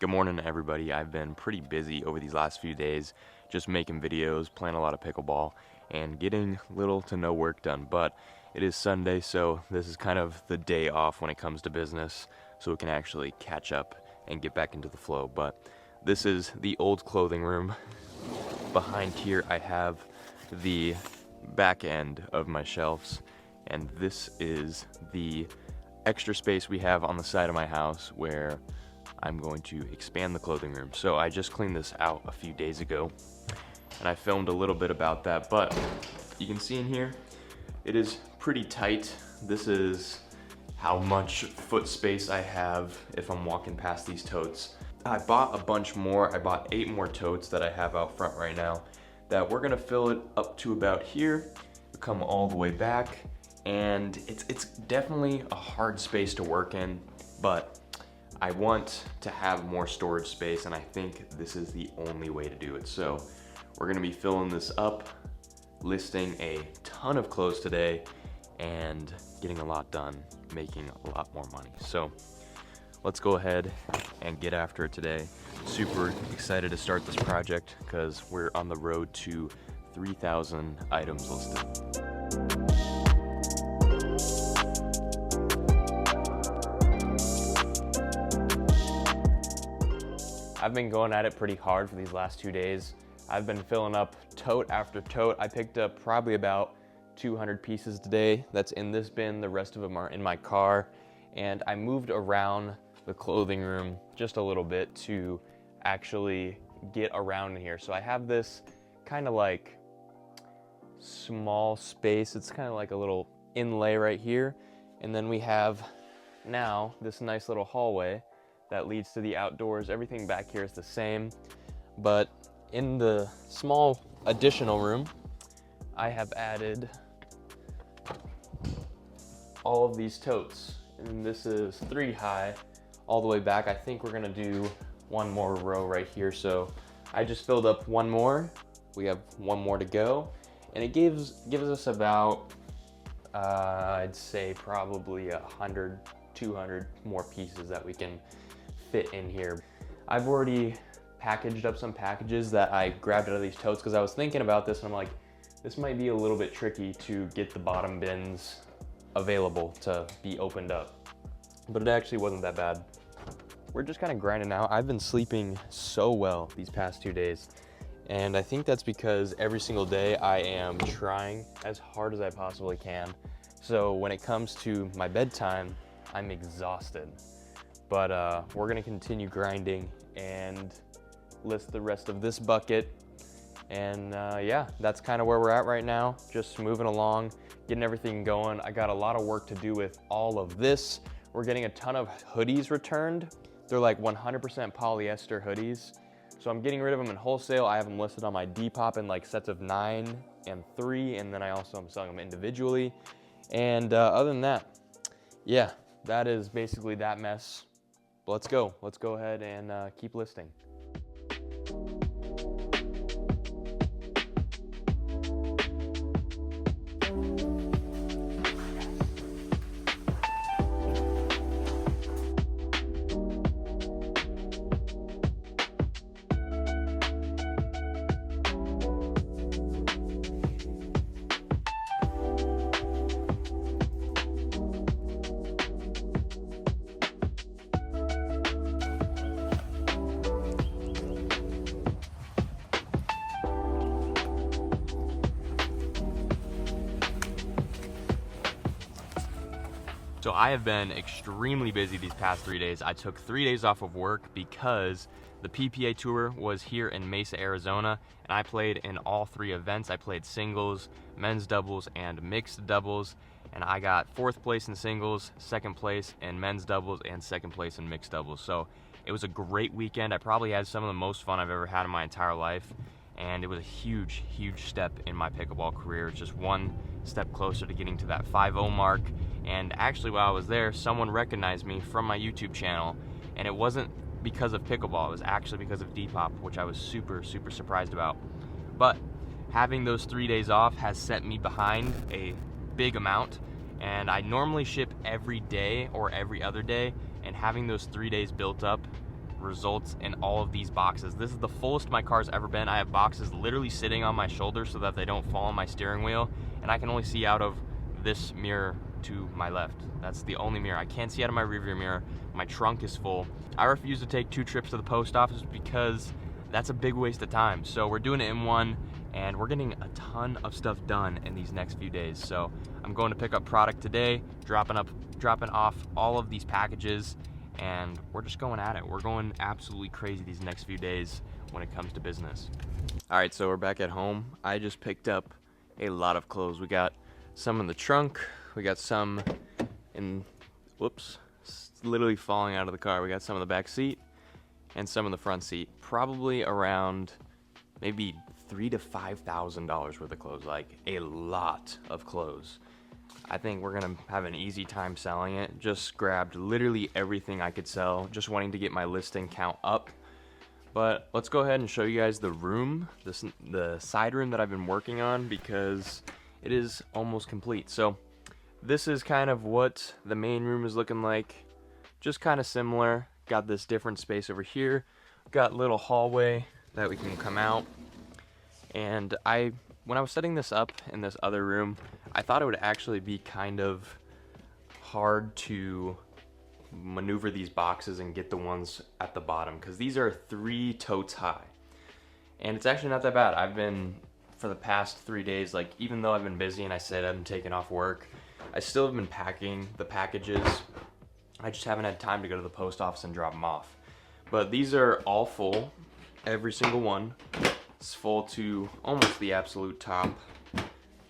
Good morning, everybody. I've been pretty busy over these last few days, just making videos, playing a lot of pickleball, and getting little to no work done. But it is Sunday, so this is kind of the day off when it comes to business, so we can actually catch up and get back into the flow. But this is the old clothing room. Behind here, I have the back end of my shelves, and this is the extra space we have on the side of my house where I'm going to expand the clothing room. So I just cleaned this out a few days ago and I filmed a little bit about that, but you can see in here, it is pretty tight. This is how much foot space I have if I'm walking past these totes. I bought a bunch more. I bought 8 more totes that I have out front right now that we're gonna fill it up to about here, come all the way back, and it's definitely a hard space to work in, but I want to have more storage space, and I think this is the only way to do it. So we're gonna be filling this up, listing a ton of clothes today, and getting a lot done, making a lot more money. So let's go ahead and get after it today. Super excited to start this project because we're on the road to 3,000 items listed. I've been going at it pretty hard for these last 2 days. I've been filling up tote after tote. I picked up probably about 200 pieces today. That's in this bin. The rest of them are in my car. And I moved around the clothing room just a little bit to actually get around in here. So I have this kind of like small space. It's kind of like a little inlay right here. And then we have now this nice little hallway that leads to the outdoors. Everything back here is the same, but in the small additional room, I have added all of these totes. And this is 3 high all the way back. I think we're gonna do one more row right here. So I just filled up one more. We have one more to go. And it gives us about, I'd say probably 100, 200 more pieces that we can fit in here. I've already packaged up some packages that I grabbed out of these totes because I was thinking about this and I'm like, this might be a little bit tricky to get the bottom bins available to be opened up, but it actually wasn't that bad. We're just kind of grinding out. I've been sleeping so well these past 2 days, and I think that's because every single day I am trying as hard as I possibly can. So when it comes to my bedtime, I'm exhausted. But we're gonna continue grinding and list the rest of this bucket. And yeah, that's kind of where we're at right now. Just moving along, getting everything going. I got a lot of work to do with all of this. We're getting a ton of hoodies returned. They're like 100% polyester hoodies. So I'm getting rid of them in wholesale. I have them listed on my Depop in like sets of 9 and 3. And then I also am selling them individually. And other than that, yeah, that is basically that mess. But let's go ahead and keep listing. So I have been extremely busy these past 3 days. I took 3 days off of work because the PPA tour was here in Mesa, Arizona, and I played in all 3 events. I played singles, men's doubles, and mixed doubles, and I got 4th place in singles, 2nd place in men's doubles, and 2nd place in mixed doubles. So it was a great weekend. I probably had some of the most fun I've ever had in my entire life, and it was a huge, huge step in my pickleball career. It's just one step closer to getting to that 5-0 mark. And actually, while I was there, someone recognized me from my YouTube channel, and it wasn't because of pickleball. It was actually because of Depop, which I was super, super surprised about. But having those 3 days off has set me behind a big amount, and I normally ship every day or every other day, and having those 3 days built up results in all of these boxes. This is the fullest my car's ever been. I have boxes literally sitting on my shoulder so that they don't fall on my steering wheel, and I can only see out of this mirror to my left. That's the only mirror. I can't see out of my rearview mirror. My trunk is full. I refuse to take 2 trips to the post office because that's a big waste of time. So we're doing it in one, and we're getting a ton of stuff done in these next few days. So I'm going to pick up product today, dropping off all of these packages, and we're just going at it. We're going absolutely crazy these next few days when it comes to business. All right, so we're back at home. I just picked up a lot of clothes. We got some in the trunk, we got some in, whoops, it's literally falling out of the car. We got some in the back seat and some in the front seat. Probably around maybe $3,000 to $5,000 worth of clothes, like a lot of clothes. I think we're gonna have an easy time selling it. Just grabbed literally everything I could sell, just wanting to get my listing count up. But let's go ahead and show you guys the room, the side room that I've been working on, because it is almost complete. So this is kind of what the main room is looking like, just kind of similar. Got this different space over here, got a little hallway that we can come out. And when I was setting this up in this other room, I thought it would actually be kind of hard to maneuver these boxes and get the ones at the bottom, because these are 3 totes high. And it's actually not that bad. I've been, for the past 3 days, like, even though I've been busy and I said I've been taking off work, I still have been packing the packages. I just haven't had time to go to the post office and drop them off. But these are all full, every single one. It's full to almost the absolute top.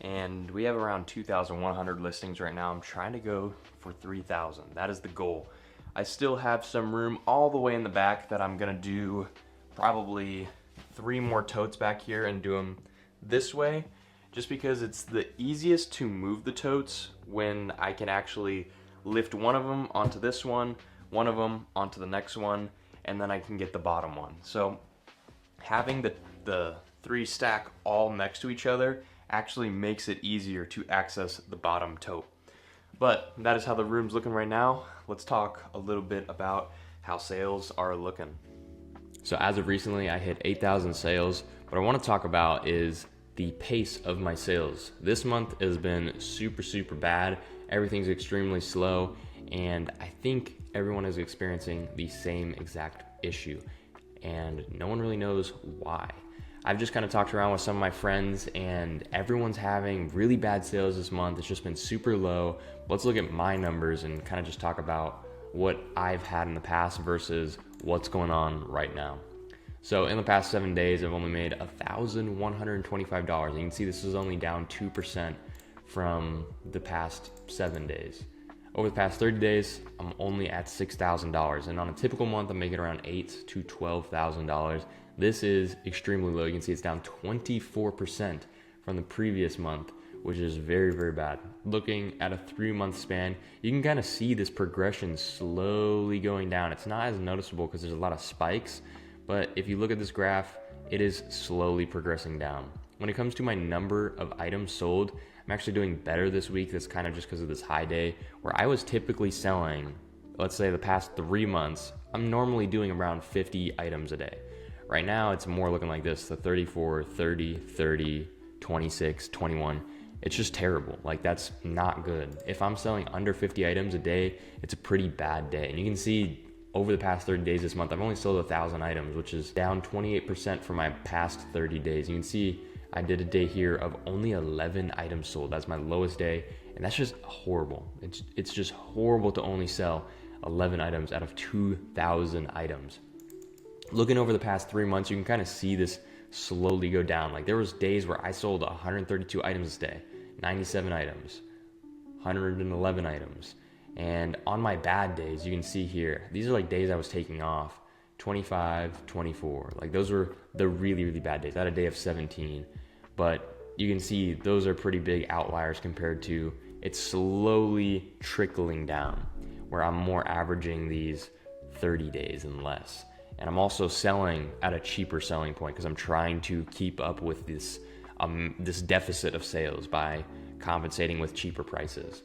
And we have around 2,100 listings right now. I'm trying to go for 3,000. That is the goal. I still have some room all the way in the back that I'm gonna do probably 3 more totes back here and do them this way, just because it's the easiest to move the totes when I can actually lift one of them onto this one of them onto the next one, and then I can get the bottom one. So having the 3 stack all next to each other actually makes it easier to access the bottom tote. But that is how the room's looking right now. Let's talk a little bit about how sales are looking. So as of recently, I hit 8,000 sales. What I want to talk about is the pace of my sales. This month has been super bad. Everything's extremely slow, and I think everyone is experiencing the same exact issue, and no one really knows why. I've just kind of talked around with some of my friends, and everyone's having really bad sales this month. It's just been super low. Let's look at my numbers and kind of just talk about what I've had in the past versus what's going on right now. So in the past 7 days, I've only made $1,125. You can see this is only down 2% from the past 7 days. Over the past 30 days, I'm only at $6,000. And on a typical month, I'm making around $8,000 to $12,000. This is extremely low. You can see it's down 24% from the previous month, which is very bad. Looking at a 3-month span, you can kind of see this progression slowly going down. It's not as noticeable because there's a lot of spikes, but if you look at this graph, it is slowly progressing down. When it comes to my number of items sold, I'm actually doing better this week. That's kind of just because of this high day, where I was typically selling, let's say the past 3 months, I'm normally doing around 50 items a day. Right now, it's more looking like this, the 34, 30, 30, 26, 21. It's just terrible. Like, that's not good. If I'm selling under 50 items a day, it's a pretty bad day. And you can see over the past 30 days this month, I've only sold 1,000 items, which is down 28% from my past 30 days. You can see I did a day here of only 11 items sold. That's my lowest day, and that's just horrible. It's just horrible to only sell 11 items out of 2,000 items. Looking over the past 3 months, you can kind of see this slowly go down. Like, there was days where I sold 132 items this day, 97 items, 111 items. And on my bad days, you can see here, these are like days I was taking off, 25, 24. Like, those were the really bad days. I had a day of 17, but you can see those are pretty big outliers compared to it's slowly trickling down, where I'm more averaging these 30 days and less. And I'm also selling at a cheaper selling point because I'm trying to keep up with this deficit of sales by compensating with cheaper prices.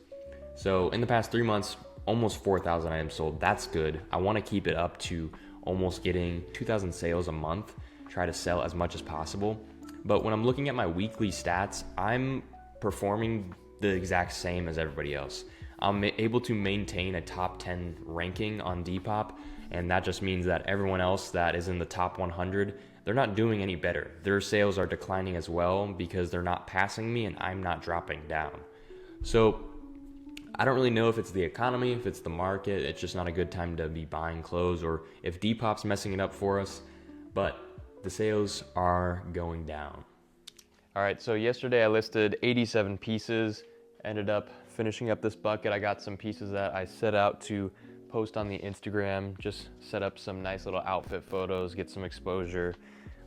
So in the past 3 months, almost 4,000 items sold. That's good. I want to keep it up to almost getting 2,000 sales a month, try to sell as much as possible. But when I'm looking at my weekly stats, I'm performing the exact same as everybody else. I'm able to maintain a top 10 ranking on Depop, and that just means that everyone else that is in the top 100, they're not doing any better. Their sales are declining as well because they're not passing me and I'm not dropping down. So I don't really know if it's the economy, if it's the market, it's just not a good time to be buying clothes, or if Depop's messing it up for us, but the sales are going down. All right, so yesterday I listed 87 pieces, ended up finishing up this bucket. I got some pieces that I set out to post on the Instagram, just set up some nice little outfit photos, get some exposure.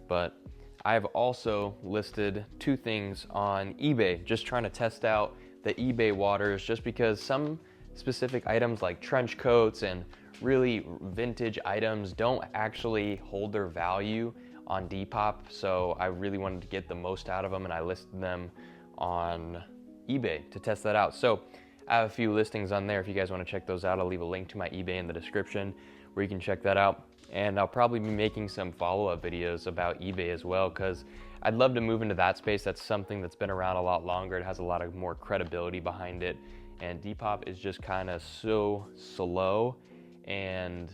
But I've also listed 2 things on eBay, just trying to test out the eBay waters, just because some specific items like trench coats and really vintage items don't actually hold their value on Depop. So I really wanted to get the most out of them, and I listed them on eBay to test that out. So I have a few listings on there. If you guys want to check those out, I'll leave a link to my eBay in the description where you can check that out. And I'll probably be making some follow-up videos about eBay as well, because I'd love to move into that space. That's something that's been around a lot longer. It has a lot of more credibility behind it. And Depop is just kind of so slow. And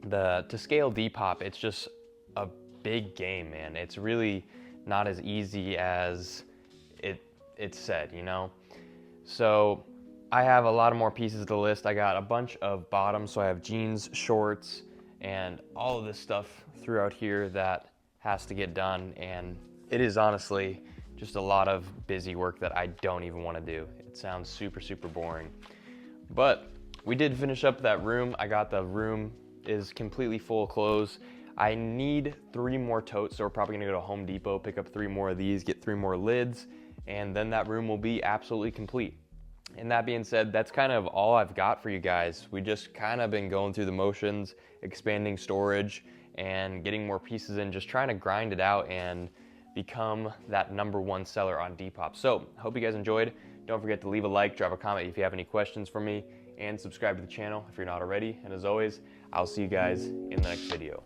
to scale Depop, it's just a big game, man. It's really not as easy as it's said, you know? So I have a lot of more pieces to list. I got a bunch of bottoms, so I have jeans, shorts, and all of this stuff throughout here that has to get done, and it is honestly just a lot of busy work that I don't even want to do. It sounds super, super boring. But we did finish up that room. I got the room is completely full of clothes. I need 3 more totes, so we're probably gonna go to Home Depot, pick up 3 more of these, get 3 more lids, and then that room will be absolutely complete. And that being said, that's kind of all I've got for you guys. We just kind of been going through the motions, expanding storage and getting more pieces in, just trying to grind it out and become that #1 seller on Depop. So I hope you guys enjoyed. Don't forget to leave a like, drop a comment if you have any questions for me, and subscribe to the channel if you're not already. And as always, I'll see you guys in the next video.